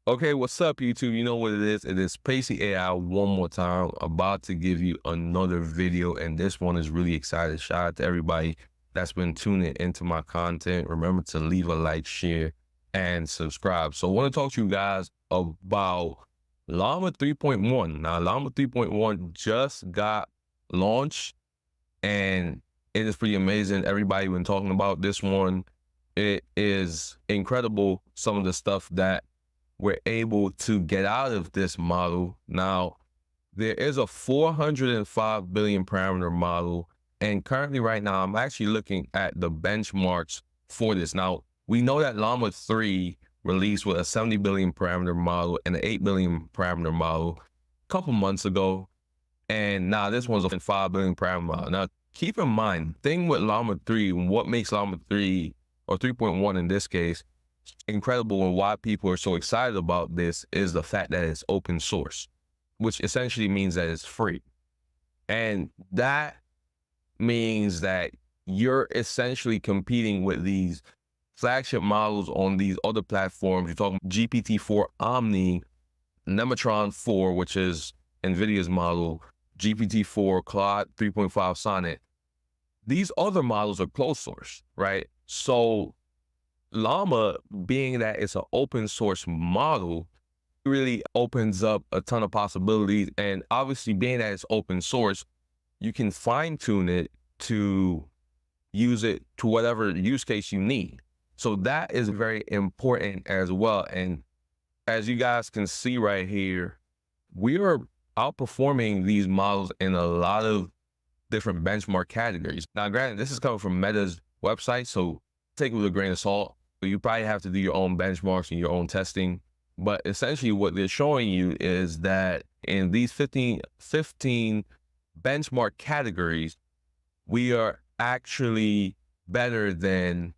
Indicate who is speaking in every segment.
Speaker 1: Okay, what's up, YouTube? You know what it is? It is Pacey AI one more time. About to give you another video, and this one is really excited. Shout out to everybody that's been tuning into my content. Remember to leave a like, share, and subscribe. So I want to talk to you guys about Llama 3.1. Now, Llama 3.1 just got launched, and it is pretty amazing. Everybody been talking about this one. It is incredible, some of the stuff that we're able to get out of this model. Now, there is a 405 billion parameter model. And currently right now, I'm actually looking at the benchmarks for this. Now, we know that Llama 3 released with a 70 billion parameter model and an 8 billion parameter model a couple months ago. And now this one's a 5 billion parameter model. Now, keep in mind, thing with Llama 3, what makes Llama 3 or 3.1 in this case incredible and why people are so excited about this is the fact that it's open source, which essentially means that it's free. And that means that you're essentially competing with these flagship models on these other platforms. You're talking GPT-4 Omni, Nematron 4, which is NVIDIA's model, GPT-4, Claude 3.5 Sonnet. These other models are closed source, right? So Llama, being that it's an open source model, really opens up a ton of possibilities. And obviously, being that it's open source, you can fine tune it to use it to whatever use case you need. So that is very important as well. And as you guys can see right here, we are outperforming these models in a lot of different benchmark categories. Now, granted, this is coming from Meta's website, so take it with a grain of salt. You probably have to do your own benchmarks and your own testing. But essentially what they're showing you is that in these 15 benchmark categories, we are actually better than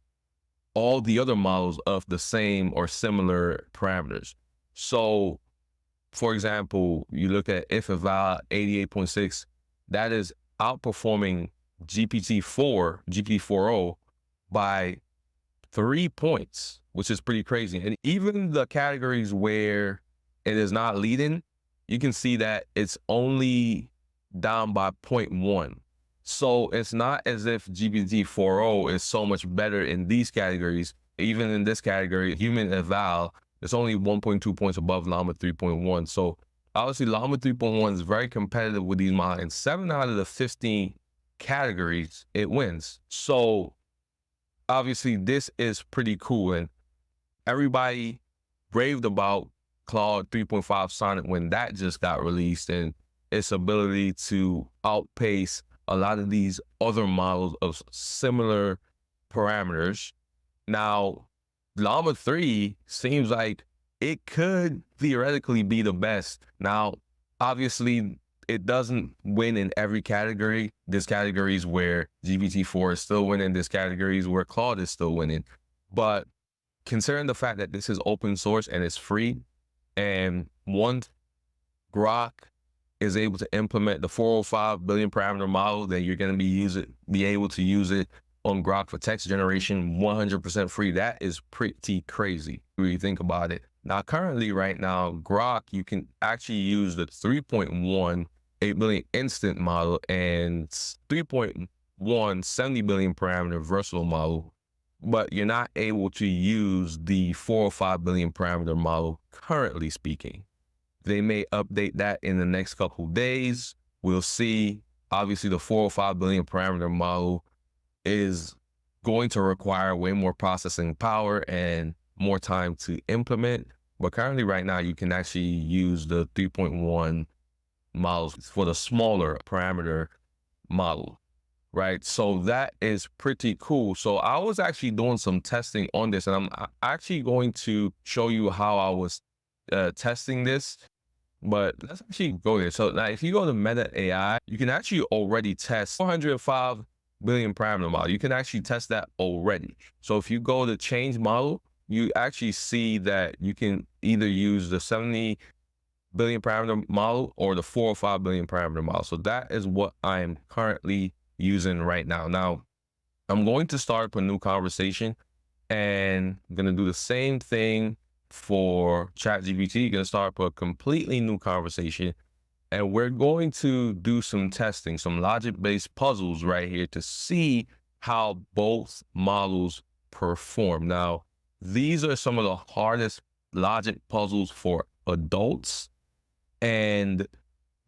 Speaker 1: all the other models of the same or similar parameters. So for example, you look at if eval 88.6, that is outperforming GPT-4o by 3 points, which is pretty crazy. And even the categories where it is not leading, you can see that it's only down by 0.1. So it's not as if GPT-4o is so much better in these categories. Even in this category, human eval, it's only 1.2 points above Llama 3.1. So obviously Llama 3.1 is very competitive with these models. In 7 out of the 15 categories, it wins. So obviously this is pretty cool, and everybody raved about Claude 3.5 Sonnet when that just got released and its ability to outpace a lot of these other models of similar parameters. Now, Llama 3 seems like it could theoretically be the best. Now, obviously, it doesn't win in every category. There's categories where GPT-4 is still winning. There's categories where Claude is still winning. But considering the fact that this is open source and it's free, and once Grok is able to implement the 405 billion parameter model, then you're going to be able to use it on Grok for text generation 100% free. That is pretty crazy when you think about it. Now, currently right now, Grok, you can actually use the 3.1 8 billion instant model and 3.1 70 billion parameter versatile model, but you're not able to use the 405 billion parameter model currently speaking. They may update that in the next couple of days. We'll see. Obviously, the 405 billion parameter model is going to require way more processing power and more time to implement. But currently right now, you can actually use the 3.1 models for the smaller parameter model, right? So that is pretty cool. So I was actually doing some testing on this, and I'm actually going to show you how I was testing this. But let's actually go there. So now if you go to Meta AI, you can actually already test 405 billion parameter model. You can actually test that already. So if you go to change model, you actually see that you can either use the 70 billion parameter model or the 405 billion parameter model. So that is what I am currently using right now. Now, I'm going to start up a new conversation, and I'm going to do the same thing for ChatGPT. You're gonna start up a completely new conversation, and we're going to do some testing, some logic-based puzzles right here to see how both models perform. Now, these are some of the hardest logic puzzles for adults, and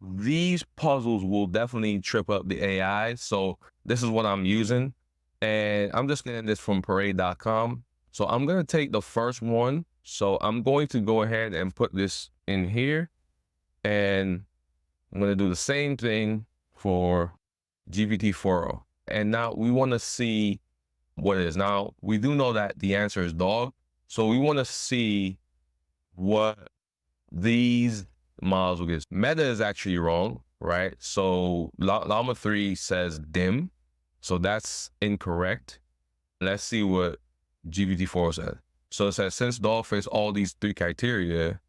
Speaker 1: these puzzles will definitely trip up the AI. So this is what I'm using, and I'm just getting this from parade.com. So I'm going to take the first one. So I'm going to go ahead and put this in here, and I'm going to do the same thing for GPT-4o. And now we want to see what it is. Now, we do know that the answer is dog. So we want to see what these models will get. Meta is actually wrong, right? So Llama 3 says dim. So that's incorrect. Let's see what GPT-4 says. So it says, since dog fits all these 3 criteria,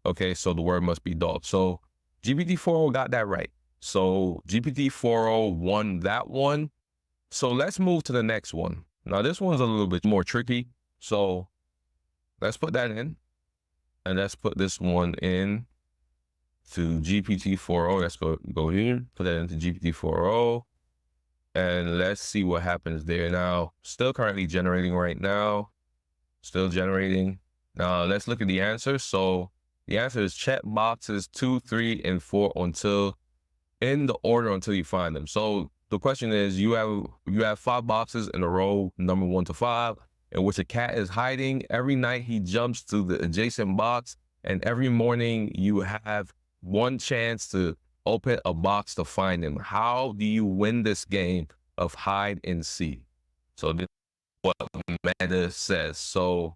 Speaker 1: okay, so the word must be dog. So GPT-4o got that right. So GPT-4o won that one. So let's move to the next one. Now this one's a little bit more tricky. So let's put that in. And let's put this one in to GPT-4o. Let's go here, put that into GPT-4o. And let's see what happens there. Now, still currently generating right now. Still generating. Now, let's look at the answer. So the answer is check boxes 2, 3, and 4 until in the order until you find them. So the question is, you have 5 boxes in a row, number 1 to 5, in which a cat is hiding. Every night he jumps to the adjacent box, and every morning you have 1 chance to open a box to find him. How do you win this game of hide and seek? So this is what Meta says. So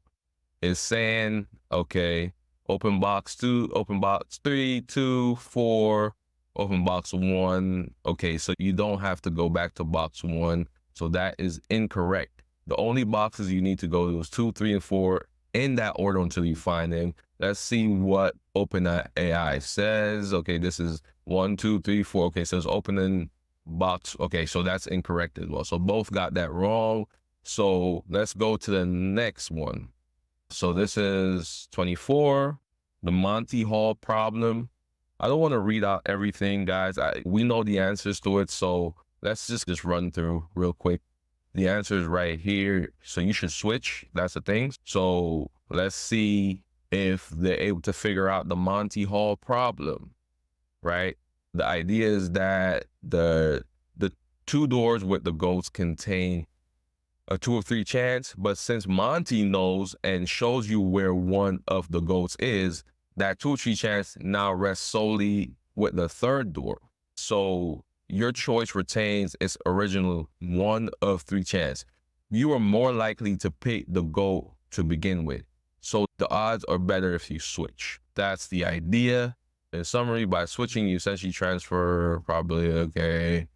Speaker 1: it's saying, okay, open box 2, open box 3, 2, 4, open box 1. Okay, so you don't have to go back to box 1. So that is incorrect. The only boxes you need to go to is 2, 3, and 4 in that order until you find them. Let's see what OpenAI says. Okay, this is 1, 2, 3, 4. Okay, so it's opening box. Okay, so that's incorrect as well. So both got that wrong. So let's go to the next one. So this is 24, the Monty Hall problem. I don't want to read out everything, guys. We know the answers to it, so let's just run through real quick. The answer is right here. So you should switch. That's the thing. So let's see if they're able to figure out the Monty Hall problem, right? The idea is that the 2 doors with the goats contain a 2 of 3 chance, but since Monty knows and shows you where one of the goats is, that 2 of 3 chance now rests solely with the 3rd door. So your choice retains its original 1 of 3 chance. You are more likely to pick the goat to begin with. So the odds are better if you switch. That's the idea. In summary, by switching, you essentially transfer probably, okay,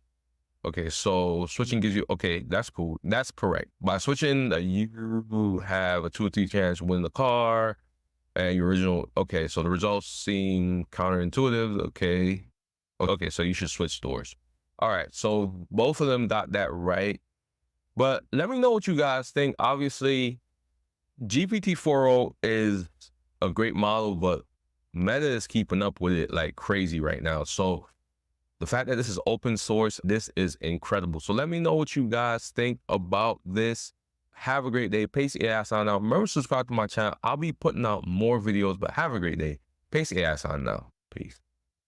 Speaker 1: so switching gives you, okay, that's cool. That's correct. By switching, you have a 2 or 3 chance to win the car, and your original, okay, so the results seem counterintuitive, okay. Okay, so you should switch doors. All right, so both of them got that right. But let me know what you guys think. Obviously, GPT-4o is a great model, but Meta is keeping up with it like crazy right now. So the fact that this is open source, this is incredible. So let me know what you guys think about this. Have a great day. Pace AI sign out. Remember to subscribe to my channel. I'll be putting out more videos, but have a great day. Pace AI sign out. Peace.